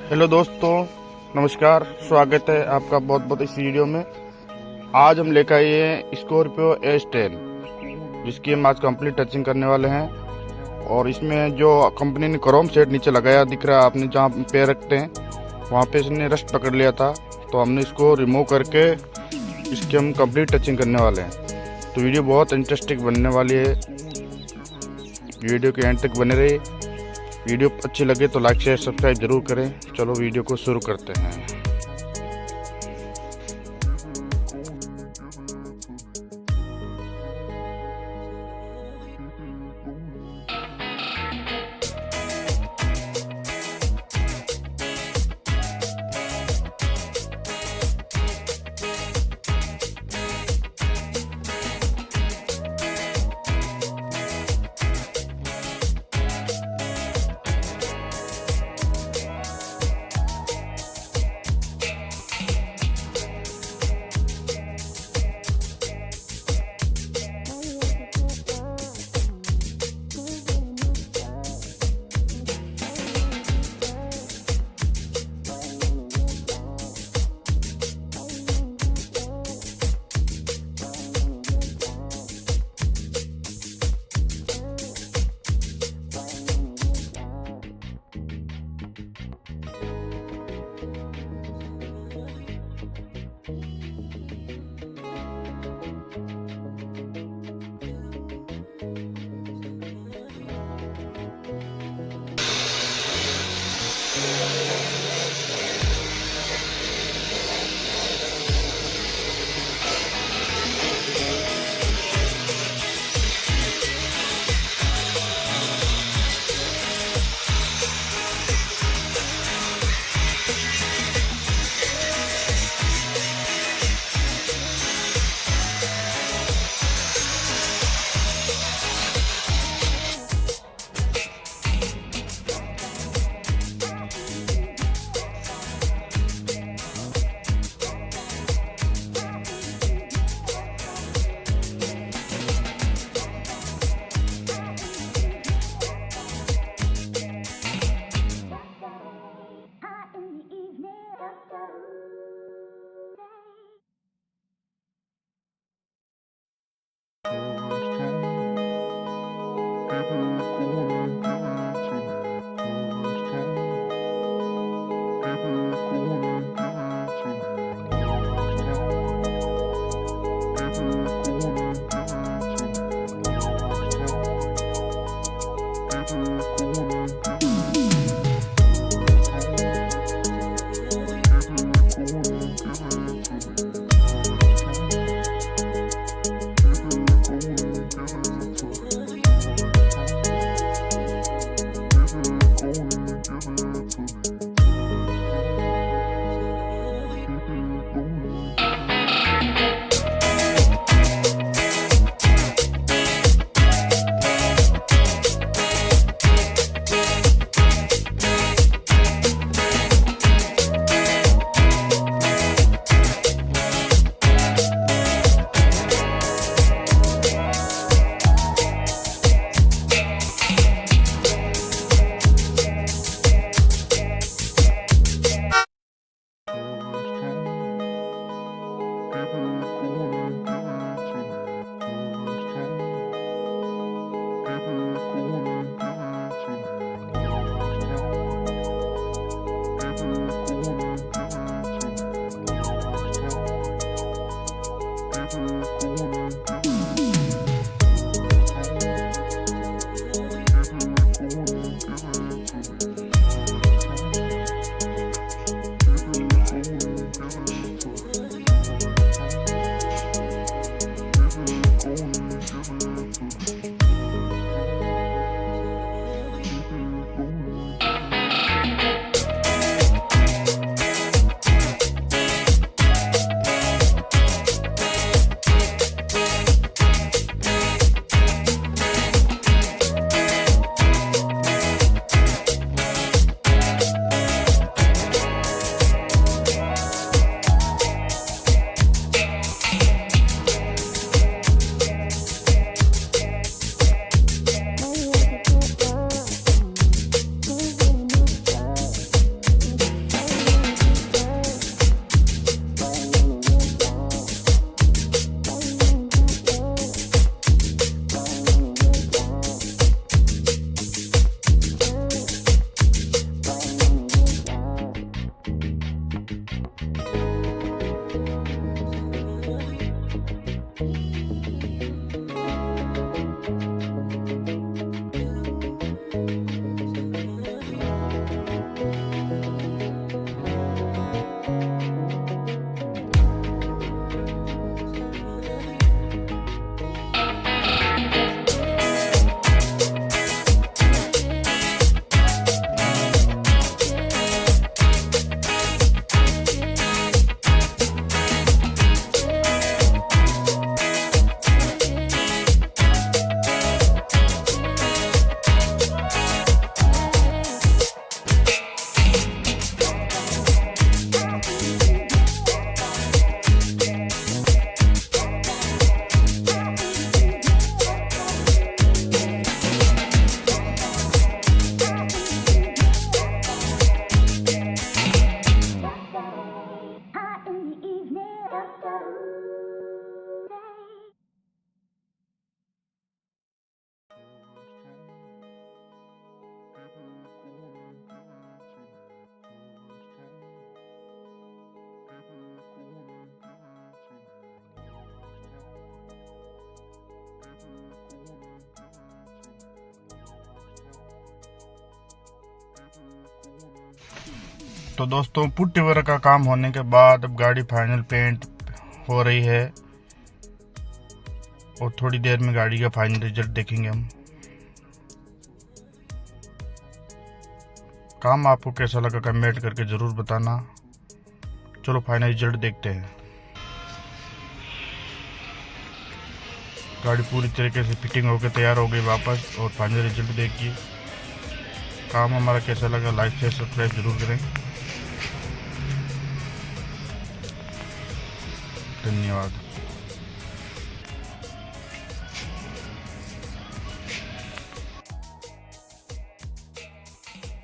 Hello दोस्तों, नमस्कार। स्वागत है आपका बहुत बहुत इस वीडियो में। आज हम लेकर आए हैं स्कॉर्पियो S10, जिसकी हम आज कंप्लीट टचिंग करने वाले हैं। और इसमें जो कंपनी ने क्रोम सेट नीचे लगाया दिख रहा है, आपने जहाँ पैर रखते हैं वहाँ पे इसने रस्ट पकड़ लिया था, तो हमने इसको रिमूव करके इसकी हम कंप्लीट टचिंग करने वाले हैं। तो वीडियो बहुत इंटरेस्टिंग बनने वाली है, वीडियो के एंड तक बने रहिए। वीडियो अच्छी लगे तो लाइक शेयर सब्सक्राइब जरूर करें। चलो वीडियो को शुरू करते हैं। तो दोस्तों पुट्टी वगैरह का काम होने के बाद अब गाड़ी फाइनल पेंट हो रही है और थोड़ी देर में गाड़ी का फाइनल रिजल्ट देखेंगे हम। काम आपको कैसा लगा कमेंट करके ज़रूर बताना। चलो फाइनल रिजल्ट देखते हैं। गाड़ी पूरी तरीके से फिटिंग होकर तैयार हो गई वापस, और फाइनल रिजल्ट देखिए। काम हमारा कैसा लगा लाइक शेयर सब्सक्राइब जरूर करें। धन्यवाद।